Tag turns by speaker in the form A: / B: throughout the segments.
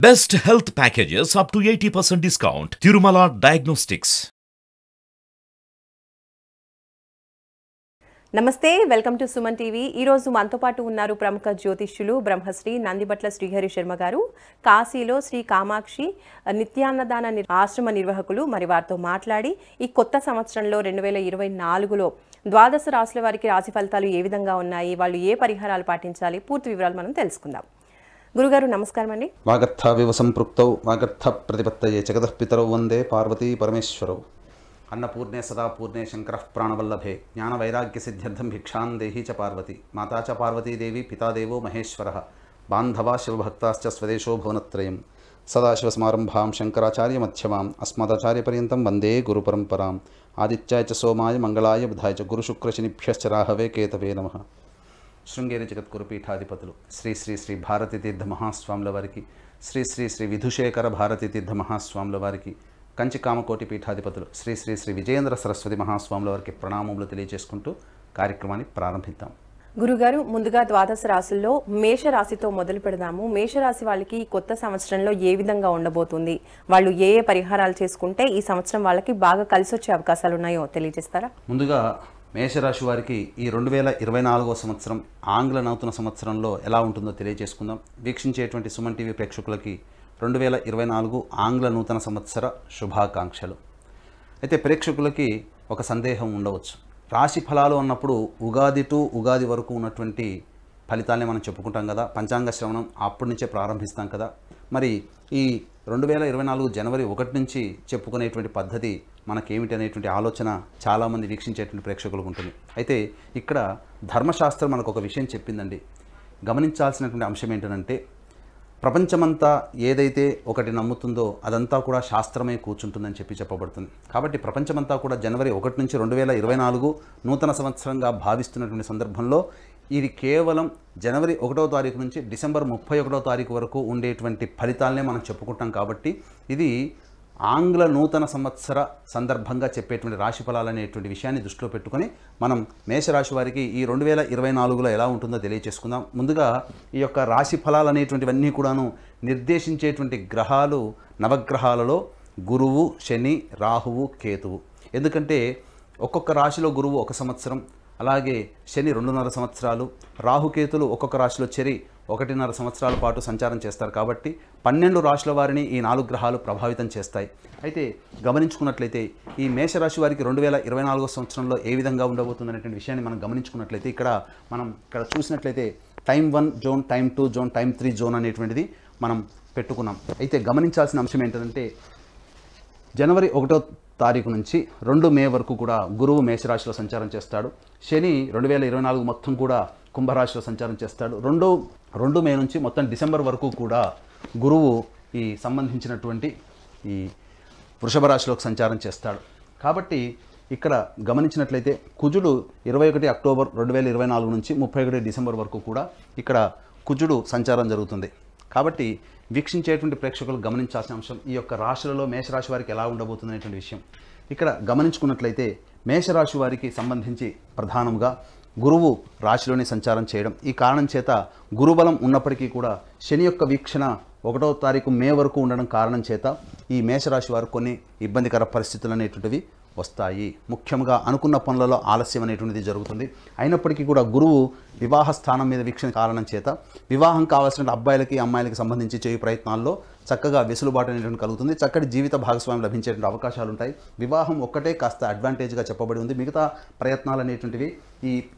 A: Best health packages up to 80% discount. Tirumala Diagnostics.
B: నమస్తే, welcome to Suman TV. ఈరోజు మనతో పాటు ఉన్నారు ప్రముఖ జ్యోతిష్యులు బ్రహ్మశ్రీ నందిబట్ల శ్రీహరి శర్మ గారు. కాశీలో శ్రీ కామాక్షి నిత్యాన్నదాన ఆశ్రమ నిర్వాహకులు. మరి వారితో మాట్లాడి ఈ కొత్త సంవత్సరంలో 2024లో ద్వాదశ రాశుల వారికి రాశి ఫలితాలు ఏ విధంగా ఉన్నాయి, వాళ్ళు ఏ పరిహారాలు పాటించాలి, పూర్తి వివరాలు మనం తెలుసుకుందాం. గురుగారు నమస్కారం అండి.
C: వాగర్థ వివ సంపృక్తౌ వాగర్థ ప్రతిపత్తయే జగదఃపితరౌ వందే పార్వతీ పరమేశ్వరౌ. అన్నపూర్ణే సదా పూర్ణే శంకర ప్రాణవల్లభే జ్ఞాన వైరాగ్య సిద్ధ్యర్థం భిక్షాం దేహి చ పార్వతి మాతా చ పార్వతీదేవి పితాదేవో మహేశ్వర బాంధవా శివభక్తాశ్చ స్వదేశో భువనత్రయం. సదాశివసమారంభాం శంకరాచార్య మధ్యమాం అస్మదాచార్యపర్యంతం వందే గురుపరంపరాం. ఆదిత్యాయ చ సోమాయ మంగళాయ బుధాయ చ గురుశుక్రశనిభ్యశ్చ రాహవే కేతవే నమః. శృంగేరి జగద్గురు పీఠాధిపతులు శ్రీ శ్రీ శ్రీ భారతీ తీర్థ మహాస్వాముల వారికి, శ్రీ శ్రీ శ్రీ విధుశేఖర భారతీ తీర్థ మహాస్వాముల వారికి, కంచి కామకోటి పీఠాధిపతులు శ్రీ శ్రీ శ్రీ విజయేంద్ర సరస్వతి మహాస్వాముల వారికి ప్రణామములు తెలియజేసుకుంటూ కార్యక్రమాన్ని ప్రారంభిద్దాం.
B: గురుగారు, ముందుగా ద్వాదశ రాశుల్లో మేషరాశితో మొదలు పెడదాము. మేషరాశి వాళ్ళకి ఈ కొత్త సంవత్సరంలో ఏ విధంగా ఉండబోతుంది, వాళ్ళు ఏ ఏ పరిహారాలు చేసుకుంటే ఈ సంవత్సరం వాళ్ళకి బాగా కలిసి వచ్చే అవకాశాలు ఉన్నాయో తెలియజేస్తారా?
C: ముందుగా మేషరాశి వారికి ఈ 2024వ సంవత్సరం ఆంగ్ల నూతన సంవత్సరంలో ఎలా ఉంటుందో తెలియజేసుకుందాం. వీక్షించేటువంటి సుమన్ టీవీ ప్రేక్షకులకి 2024 ఆంగ్ల నూతన సంవత్సర శుభాకాంక్షలు. అయితే ప్రేక్షకులకి ఒక సందేహం ఉండవచ్చు. రాశి ఫలాలు అన్నప్పుడు ఉగాది టు ఉగాది వరకు ఉన్నటువంటి ఫలితాలని మనం చెప్పుకుంటాం కదా, పంచాంగ శ్రవణం అప్పటి నుంచే ప్రారంభిస్తాం కదా. మరి ఈ 2024 జనవరి 1 నుంచి చెప్పుకునేటువంటి పద్ధతి మనకేమిటి అనేటువంటి ఆలోచన చాలామంది వీక్షించేటువంటి ప్రేక్షకులకు ఉంటుంది. అయితే ఇక్కడ ధర్మశాస్త్రం మనకు ఒక విషయం చెప్పిందండి. గమనించాల్సినటువంటి అంశం ఏంటంటే, ప్రపంచమంతా ఏదైతే ఒకటి నమ్ముతుందో అదంతా కూడా శాస్త్రమే కూర్చుంటుందని చెప్పబడుతుంది. కాబట్టి ప్రపంచమంతా కూడా జనవరి 1 నుంచి 2024 నూతన సంవత్సరంగా భావిస్తున్నటువంటి సందర్భంలో ఇది కేవలం జనవరి 1వ తారీఖు నుంచి డిసెంబర్ 31వ తారీఖు వరకు ఉండేటువంటి ఫలితాలనే మనం చెప్పుకుంటాం. కాబట్టి ఇది ఆంగ్ల నూతన సంవత్సర సందర్భంగా చెప్పేటువంటి రాశి ఫలాలు అనేటువంటి విషయాన్ని దృష్టిలో పెట్టుకొని మనం మేషరాశి వారికి ఈ 2024లో ఎలా ఉంటుందో తెలియజేసుకుందాం. ముందుగా ఈ యొక్క రాశి ఫలాలు అనేటువంటివన్నీ కూడాను నిర్దేశించేటువంటి గ్రహాలు నవగ్రహాలలో గురువు, శని, రాహువు, కేతువు. ఎందుకంటే ఒక్కొక్క రాశిలో గురువు 1 సంవత్సరం, అలాగే శని 2.5 సంవత్సరాలు, రాహుకేతులు ఒక్కొక్క రాశిలో చెరి 1.5 సంవత్సరాల పాటు సంచారం చేస్తారు. కాబట్టి 12 రాశుల వారిని ఈ 4 గ్రహాలు ప్రభావితం చేస్తాయి. అయితే గమనించుకున్నట్లయితే ఈ మేషరాశి వారికి 2024 సంవత్సరంలో ఏ విధంగా ఉండబోతుంది అనేటువంటి విషయాన్ని మనం గమనించుకున్నట్లయితే ఇక్కడ చూసినట్లయితే time 1 zone, time 2 zone, time 3 zone అనేటువంటిది మనం పెట్టుకున్నాం. అయితే గమనించాల్సిన అంశం ఏంటంటే, జనవరి 1వ తారీఖు నుంచి 2 మే వరకు కూడా గురువు మేషరాశిలో సంచారం చేస్తాడు. శని 2024 మొత్తం కూడా కుంభరాశిలో సంచారం చేస్తాడు. 2 మే నుంచి మొత్తం డిసెంబర్ వరకు కూడా గురువు ఈ సంబంధించినటువంటి ఈ వృషభ రాశిలోకి సంచారం చేస్తాడు. కాబట్టి ఇక్కడ గమనించినట్లయితే కుజుడు 21 అక్టోబర్ 2024 నుంచి 31 డిసెంబర్ వరకు కూడా ఇక్కడ కుజుడు సంచారం జరుగుతుంది. కాబట్టి వీక్షించేటువంటి ప్రేక్షకులు గమనించాల్సిన అంశం ఈ యొక్క రాశులలో మేషరాశి వారికి ఎలా ఉండబోతుంది అనేటువంటి విషయం. ఇక్కడ గమనించుకున్నట్లయితే మేషరాశి వారికి సంబంధించి ప్రధానంగా గురువు రాశిలోనే సంచారం చేయడం, ఈ కారణం చేత గురుబలం ఉన్నప్పటికీ కూడా శని యొక్క వీక్షణ 1వ తారీఖు మే వరకు ఉండడం కారణం చేత ఈ మేషరాశి వారు కొన్ని ఇబ్బందికర పరిస్థితులు అనేటువంటివి వస్తాయి. ముఖ్యంగా అనుకున్న పనులలో ఆలస్యం అనేటువంటిది జరుగుతుంది. అయినప్పటికీ కూడా గురువు వివాహ స్థానం మీద వీక్షణ కారణం చేత వివాహం కావాల్సిన అబ్బాయిలకి అమ్మాయిలకి సంబంధించి చేయు ప్రయత్నాల్లో చక్కగా వెసులుబాటు అనేటువంటి కలుగుతుంది. చక్కటి జీవిత భాగస్వామ్యం లభించేటువంటి అవకాశాలు ఉంటాయి. వివాహం ఒక్కటే కాస్త అడ్వాంటేజ్గా చెప్పబడి ఉంది. మిగతా ప్రయత్నాలు అనేటువంటివి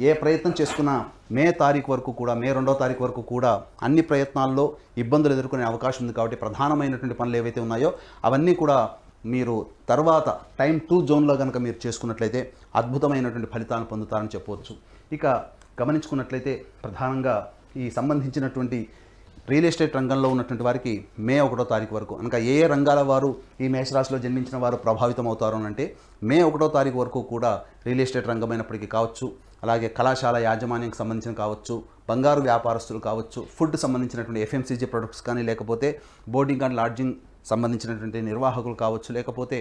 C: ఏ ప్రయత్నం చేసుకున్నా మే 2వ తారీఖు వరకు కూడా అన్ని ప్రయత్నాల్లో ఇబ్బందులు ఎదుర్కొనే అవకాశం ఉంది. కాబట్టి ప్రధానమైనటువంటి పనులు ఏవైతే ఉన్నాయో అవన్నీ కూడా మీరు తర్వాత టైం 2 జోన్లో కనుక మీరు చేసుకున్నట్లయితే అద్భుతమైనటువంటి ఫలితాలను పొందుతారని చెప్పవచ్చు. ఇక గమనించుకున్నట్లయితే ప్రధానంగా ఈ సంబంధించినటువంటి రియల్ ఎస్టేట్ రంగంలో ఉన్నటువంటి వారికి మే 1వ తారీఖు వరకు, అనగా ఏ రంగాల వారు ఈ మేషరాశిలో జన్మించిన వారు ప్రభావితం అవుతారు అంటే మే 1వ తారీఖు వరకు కూడా రియల్ ఎస్టేట్ రంగమైనప్పటికీ కావచ్చు, అలాగే కళాశాల యాజమాన్యానికి సంబంధించిన కావచ్చు, బంగారు వ్యాపారస్తులు కావచ్చు, ఫుడ్ సంబంధించినటువంటి ఎఫ్ఎంసీజీ ప్రొడక్ట్స్ కానీ, లేకపోతే బోర్డింగ్ అండ్ లాడ్జింగ్ సంబంధించినటువంటి నిర్వాహకులు కావచ్చు, లేకపోతే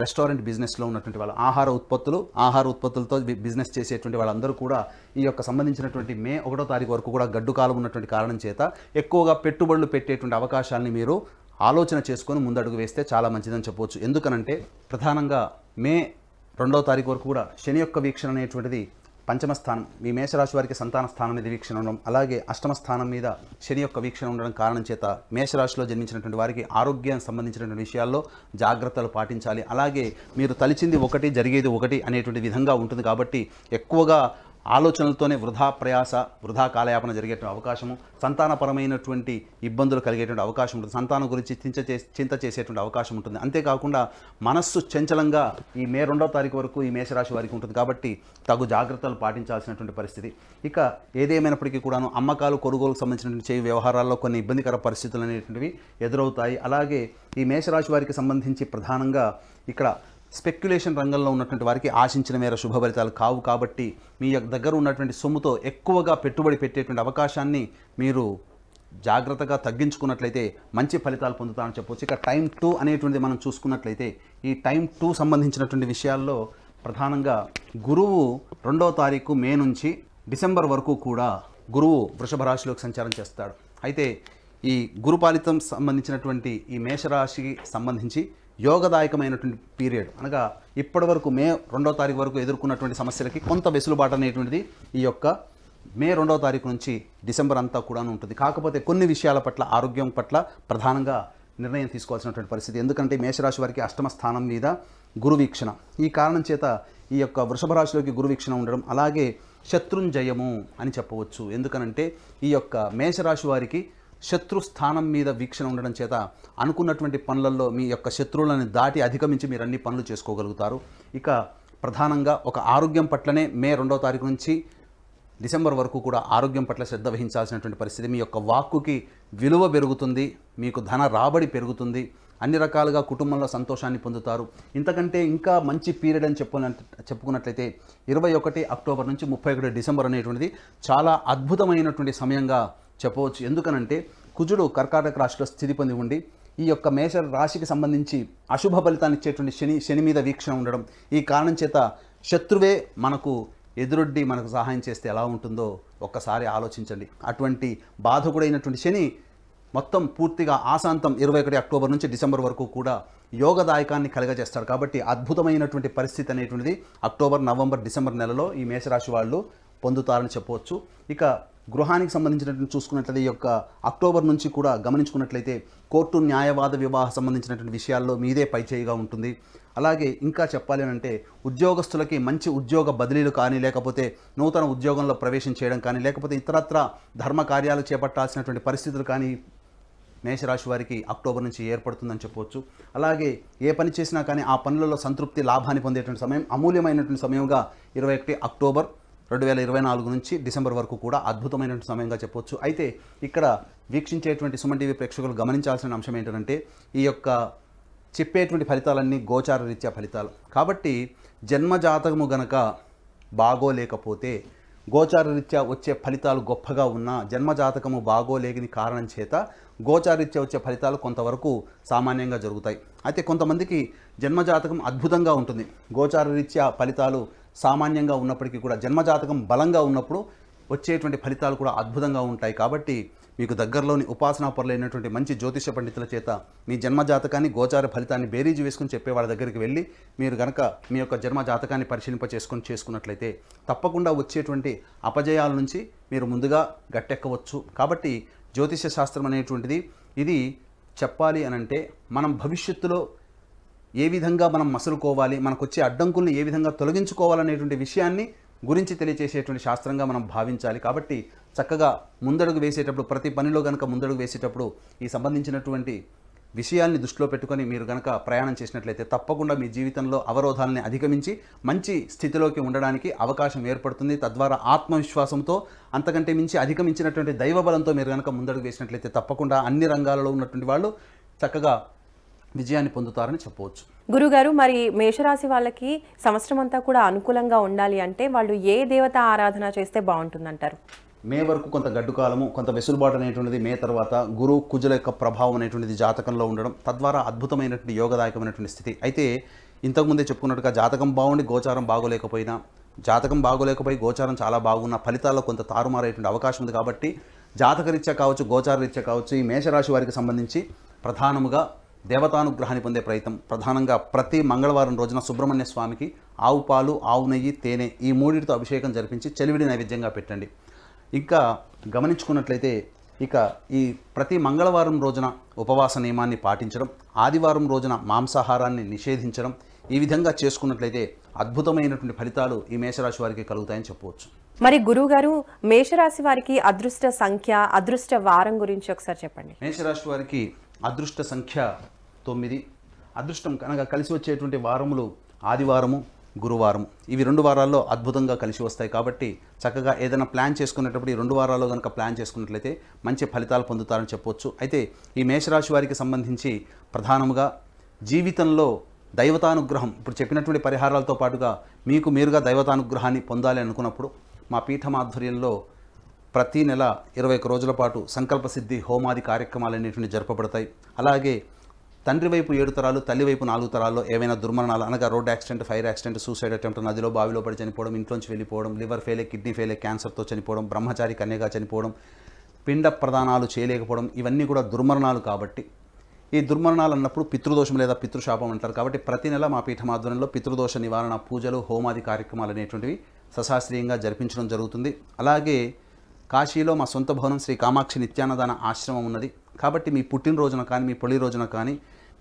C: రెస్టారెంట్ బిజినెస్లో ఉన్నటువంటి వాళ్ళ ఆహార ఉత్పత్తులతో బిజినెస్ చేసేటువంటి వాళ్ళందరూ కూడా ఈ యొక్క సంబంధించినటువంటి మే 1వ తారీఖు వరకు కూడా గడ్డు కాలం ఉన్నటువంటి కారణం చేత ఎక్కువగా పెట్టుబడులు పెట్టేటువంటి అవకాశాలని మీరు ఆలోచన చేసుకొని ముందడుగు వేస్తే చాలా మంచిదని చెప్పవచ్చు. ఎందుకనంటే ప్రధానంగా మే 2వ తారీఖు వరకు కూడా శని యొక్క వీక్షణ అనేటువంటిది పంచమ స్థానం, మీ మేషరాశి వారికి సంతాన స్థానం మీద వీక్షణ ఉండడం, అలాగే అష్టమ స్థానం మీద శని యొక్క వీక్షణ ఉండడం కారణం చేత మేషరాశిలో జన్మించినటువంటి వారికి ఆరోగ్యానికి సంబంధించినటువంటి విషయాల్లో జాగ్రత్తలు పాటించాలి. అలాగే మీరు తలిచింది ఒకటి జరిగేది ఒకటి అనేటువంటి విధంగా ఉంటుంది కాబట్టి ఎక్కువగా ఆలోచనలతోనే వృధా కాలయాపన జరిగేటువంటి అవకాశము, సంతానపరమైనటువంటి ఇబ్బందులు కలిగేటువంటి అవకాశం ఉంటుంది, సంతానం గురించి చింత చేసేటువంటి అవకాశం ఉంటుంది. అంతేకాకుండా మనస్సు చంచలంగా ఈ మే 2వ తారీఖు వరకు ఈ మేషరాశి వారికి ఉంటుంది కాబట్టి తగు జాగ్రత్తలు పాటించాల్సినటువంటి పరిస్థితి. ఇక ఏదేమైనప్పటికీ కూడాను అమ్మకాలు కొనుగోలుకు సంబంధించినటువంటి చేయి వ్యవహారాల్లో కొన్ని ఇబ్బందికర పరిస్థితులు అనేటువంటివి ఎదురవుతాయి. అలాగే ఈ మేషరాశి వారికి సంబంధించి ప్రధానంగా ఇక్కడ స్పెక్యులేషన్ రంగంలో ఉన్నటువంటి వారికి ఆశించిన మేర శుభ ఫలితాలు కావు కాబట్టి మీ దగ్గర ఉన్నటువంటి సొమ్ముతో ఎక్కువగా పెట్టుబడి పెట్టేటువంటి అవకాశాన్ని మీరు జాగ్రత్తగా తగ్గించుకున్నట్లయితే మంచి ఫలితాలు పొందుతామని చెప్పవచ్చు. ఇక టైం 2 అనేటువంటిది మనం చూసుకున్నట్లయితే ఈ టైం 2 సంబంధించినటువంటి విషయాల్లో ప్రధానంగా గురువు 2వ తారీఖు మే నుంచి డిసెంబర్ వరకు కూడా గురువు వృషభ రాశిలోకి సంచారం చేస్తాడు. అయితే ఈ గురుపాలితం సంబంధించినటువంటి ఈ మేషరాశికి సంబంధించి యోగదాయకమైనటువంటి పీరియడ్, అనగా ఇప్పటి వరకు మే 2వ తారీఖు వరకు ఎదుర్కొన్నటువంటి సమస్యలకి కొంత వెసులుబాటు అనేటువంటిది ఈ యొక్క మే 2వ తారీఖు నుంచి డిసెంబర్ అంతా కూడా ఉంటుంది. కాకపోతే కొన్ని విషయాల పట్ల ఆరోగ్యం పట్ల ప్రధానంగా నిర్ణయం తీసుకోవాల్సినటువంటి పరిస్థితి. ఎందుకంటే మేషరాశి వారికి అష్టమ స్థానం మీద గురు వీక్షణ, ఈ కారణం చేత ఈ యొక్క వృషభ రాశిలోకి గురు వీక్షణ ఉండడం, అలాగే శత్రుంజయము అని చెప్పవచ్చు. ఎందుకనంటే ఈ యొక్క మేషరాశి వారికి శత్రు స్థానం మీద వీక్షణ ఉండడం చేత అనుకున్నటువంటి పనులలో మీ యొక్క శత్రువులను దాటి అధిగమించి మీరు అన్ని పనులు చేసుకోగలుగుతారు. ఇక ప్రధానంగా ఒక ఆరోగ్యం పట్లనే మే 2వ తారీఖు నుంచి డిసెంబర్ వరకు కూడా ఆరోగ్యం పట్ల శ్రద్ధ వహించాల్సినటువంటి పరిస్థితి. మీ యొక్క వాక్కుకి విలువ పెరుగుతుంది, మీకు ధన రాబడి పెరుగుతుంది, అన్ని రకాలుగా కుటుంబంలో సంతోషాన్ని పొందుతారు. ఇంతకంటే ఇంకా మంచి పీరియడ్ అని చెప్పుకున్నట్లయితే 21 అక్టోబర్ నుంచి 31 డిసెంబర్ అనేటువంటిది చాలా అద్భుతమైనటువంటి సమయంగా చెప్పవచ్చు. ఎందుకనంటే కుజుడు కర్కాటక రాశిలో స్థితి పొంది ఉండి ఈ యొక్క మేష రాశికి సంబంధించి అశుభ ఫలితాన్ని ఇచ్చేటువంటి శని మీద వీక్షణ ఉండడం, ఈ కారణం చేత శత్రువే మనకు ఎదురొడ్డి మనకు సహాయం చేస్తే ఎలా ఉంటుందో ఒక్కసారి ఆలోచించండి. అటువంటి బాధకుడైనటువంటి శని మొత్తం పూర్తిగా ఆశాంతం 21 అక్టోబర్ నుంచి డిసెంబర్ వరకు కూడా యోగదాయకాన్ని కలగజేస్తాడు. కాబట్టి అద్భుతమైనటువంటి పరిస్థితి అనేటువంటిది అక్టోబర్, నవంబర్, డిసెంబర్ నెలలో ఈ మేషరాశి వాళ్ళు పొందుతారని చెప్పవచ్చు. ఇక గృహానికి సంబంధించినటువంటి చూసుకున్నట్లయితే ఈ యొక్క అక్టోబర్ నుంచి కూడా గమనించుకున్నట్లయితే కోర్టు, న్యాయవాద, వివాహ సంబంధించినటువంటి విషయాల్లో మీదే పైచేయిగా ఉంటుంది. అలాగే ఇంకా చెప్పాలి అంటే ఉద్యోగస్తులకి మంచి ఉద్యోగ బదిలీలు కానీ, లేకపోతే నూతన ఉద్యోగంలో ప్రవేశం చేయడం కానీ, లేకపోతే ఇతరత్ర ధర్మ కార్యాలు చేపట్టాల్సినటువంటి పరిస్థితులు కానీ మేషరాశి వారికి అక్టోబర్ నుంచి ఏర్పడుతుందని చెప్పవచ్చు. అలాగే ఏ పని చేసినా కానీ ఆ పనులలో సంతృప్తి, లాభాన్ని పొందేటువంటి సమయం, అమూల్యమైనటువంటి సమయంగా 21 అక్టోబర్ 2024 నుంచి డిసెంబర్ వరకు కూడా అద్భుతమైనటువంటి సమయంగా చెప్పవచ్చు. అయితే ఇక్కడ వీక్షించేటువంటి సుమన్ టీవీ ప్రేక్షకులు గమనించాల్సిన అంశం ఏంటంటే ఈ యొక్క చెప్పేటువంటి ఫలితాలన్నీ గోచార రీత్యా ఫలితాలు కాబట్టి జన్మజాతకము గనక బాగోలేకపోతే గోచార రీత్యా వచ్చే ఫలితాలు గొప్పగా ఉన్నా జన్మజాతకము బాగోలేని కారణం చేత గోచార రీత్యా వచ్చే ఫలితాలు కొంతవరకు సామాన్యంగా జరుగుతాయి. అయితే కొంతమందికి జన్మజాతకం అద్భుతంగా ఉంటుంది, గోచార రీత్యా ఫలితాలు సామాన్యంగా ఉన్నప్పటికీ కూడా జన్మజాతకం బలంగా ఉన్నప్పుడు వచ్చేటువంటి ఫలితాలు కూడా అద్భుతంగా ఉంటాయి. కాబట్టి మీకు దగ్గరలోని ఉపాసనా పరులైనటువంటి మంచి జ్యోతిష పండితుల చేత మీ జన్మజాతకాన్ని, గోచార ఫలితాన్ని బేరీజు వేసుకుని చెప్పే వాళ్ళ దగ్గరికి వెళ్ళి మీరు కనుక మీ యొక్క జన్మజాతకాన్ని చేసుకున్నట్లయితే తప్పకుండా వచ్చేటువంటి అపజయాల నుంచి మీరు ముందుగా గట్టెక్కవచ్చు. కాబట్టి జ్యోతిష శాస్త్రం అనేటువంటిది ఇది చెప్పాలి అనంటే మనం భవిష్యత్తులో ఏ విధంగా మనం మసులుకోవాలి, మనకు వచ్చే అడ్డంకుల్ని ఏ విధంగా తొలగించుకోవాలనేటువంటి విషయాన్ని గురించి తెలియజేసేటువంటి శాస్త్రంగా మనం భావించాలి. కాబట్టి చక్కగా ముందడుగు వేసేటప్పుడు, ప్రతి పనిలో కనుక ముందడుగు వేసేటప్పుడు ఈ సంబంధించినటువంటి విషయాల్ని దృష్టిలో పెట్టుకొని మీరు కనుక ప్రయాణం చేసినట్లయితే తప్పకుండా మీ జీవితంలో అవరోధాలని అధిగమించి మంచి స్థితిలోకి ఉండడానికి అవకాశం ఏర్పడుతుంది. తద్వారా ఆత్మవిశ్వాసంతో, అంతకంటే మించి అధిగమించినటువంటి దైవబలంతో మీరు కనుక ముందడుగు వేసినట్లయితే తప్పకుండా అన్ని రంగాలలో ఉన్నటువంటి వాళ్ళు చక్కగా విజయాన్ని పొందుతారని చెప్పవచ్చు.
B: గురుగారు, మరి మేషరాశి వాళ్ళకి సంవత్సరం అంతా కూడా అనుకూలంగా ఉండాలి అంటే వాళ్ళు ఏ దేవత ఆరాధన చేస్తే బాగుంటుందంటారు?
C: మే వరకు కొంత గడ్డు కాలము, కొంత వెసులుబాటు అనేటువంటిది మే తర్వాత గురు కుజుల యొక్క ప్రభావం అనేటువంటిది జాతకంలో ఉండడం, తద్వారా అద్భుతమైనటువంటి యోగదాయకమైనటువంటి స్థితి. అయితే ఇంతకుముందే చెప్పుకున్నట్టుగా జాతకం బాగుండి గోచారం బాగోలేకపోయినా, జాతకం బాగోలేకపోయి గోచారం చాలా బాగున్న ఫలితాల్లో కొంత తారుమారేటువంటి అవకాశం ఉంది. కాబట్టి జాతకరీత్యా కావచ్చు, గోచారరీత్యా కావచ్చు, ఈ మేషరాశి వారికి సంబంధించి ప్రధానముగా దేవతానుగ్రహాన్ని పొందే ప్రయత్నం. ప్రధానంగా ప్రతి మంగళవారం రోజున సుబ్రహ్మణ్య స్వామికి ఆవు పాలు, ఆవు నెయ్యి, తేనె ఈ మూడింటితో అభిషేకం జరిపించి చెలివిడి నైవేద్యంగా పెట్టండి. ఇంకా గమనించుకున్నట్లయితే ఇక ఈ ప్రతి మంగళవారం రోజున ఉపవాస నియమాన్ని పాటించడం, ఆదివారం రోజున మాంసాహారాన్ని నిషేధించడం, ఈ విధంగా చేసుకున్నట్లయితే అద్భుతమైనటువంటి ఫలితాలు ఈ మేషరాశి వారికి కలుగుతాయని చెప్పవచ్చు.
B: మరి గురువుగారు, మేషరాశి వారికి అదృష్ట సంఖ్య, అదృష్ట వారం గురించి ఒకసారి చెప్పండి.
C: మేషరాశి వారికి అదృష్ట సంఖ్య 9. అదృష్టం కనుక కలిసి వచ్చేటువంటి వారములు ఆదివారము, గురువారం. ఇవి 2 వారాల్లో అద్భుతంగా కలిసి వస్తాయి. కాబట్టి చక్కగా ఏదైనా ప్లాన్ చేసుకునేటప్పుడు ఈ 2 వారాల్లో కనుక ప్లాన్ చేసుకున్నట్లయితే మంచి ఫలితాలు పొందుతారని చెప్పవచ్చు. అయితే ఈ మేషరాశి వారికి సంబంధించి ప్రధానముగా జీవితంలో దైవతానుగ్రహం, ఇప్పుడు చెప్పినటువంటి పరిహారాలతో పాటుగా మీకు మీరుగా దైవతానుగ్రహాన్ని పొందాలి అనుకున్నప్పుడు మా పీఠం ఆధ్వర్యంలో ప్రతి నెల 21 రోజుల పాటు సంకల్ప సిద్ధి హోమాది కార్యక్రమాలు అనేటువంటి జరపబడతాయి. అలాగే తండ్రి వైపు 7 తరాలు, తల్లి వైపు 4 తరాల్లో ఏవైనా దుర్మరణాలు అనగా road accident, fire accident, suicide attempt, నదిలో బావిలో పడి చనిపోవడం, ఇంట్లోంచి వెళ్ళిపోవడం, లివర్ ఫెయిలే, కిడ్నీ ఫెయిలే, క్యాన్సర్తో చనిపోవడం, బ్రహ్మచారి కన్యగా చనిపోవడం, పిండ ప్రదానాలు చేయలేకపోవడం, ఇవన్నీ కూడా దుర్మరణాలు. కాబట్టి ఈ దుర్మరణాలు అన్నప్పుడు పితృదోషం లేదా పితృశాపం అంటారు. కాబట్టి ప్రతి నెల మా పీఠం ఆధ్వర్యంలో పితృదోష నివారణ పూజలు, హోమాది కార్యక్రమాలు అనేటువంటివి సశాస్త్రీయంగా జరిపించడం జరుగుతుంది. అలాగే కాశీలో మా సొంత భవనం శ్రీ కామాక్షి నిత్యాన్నదాన ఆశ్రమం ఉన్నది. కాబట్టి మీ పుట్టినరోజున కానీ, మీ పెళ్లి రోజున కానీ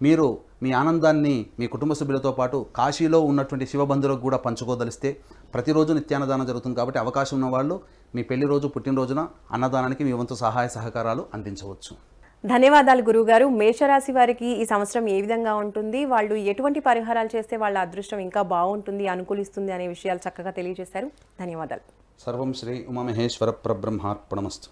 C: మీరు మీ ఆనందాన్ని మీ కుటుంబ సభ్యులతో పాటు కాశీలో ఉన్నటువంటి శివబంధువులకు కూడా పంచుకోదలిస్తే ప్రతిరోజు నిత్యాన్నదానం జరుగుతుంది. కాబట్టి అవకాశం ఉన్న వాళ్ళు మీ పెళ్లి రోజు, పుట్టినరోజున అన్నదానానికి మీ వంతు సహాయ సహకారాలు అందించవచ్చు.
B: ధన్యవాదాలు గురువుగారు. మేషరాశి వారికి ఈ సంవత్సరం ఏ విధంగా ఉంటుంది, వాళ్ళు ఎటువంటి పరిహారాలు చేస్తే వాళ్ళ అదృష్టం ఇంకా బాగుంటుంది, అనుకూలిస్తుంది అనే విషయాలు చక్కగా తెలియజేశారు. ధన్యవాదాలు.
C: సర్వం శ్రీ ఉమామహేశ్వర పరబ్రహ్మార్పణమస్తు.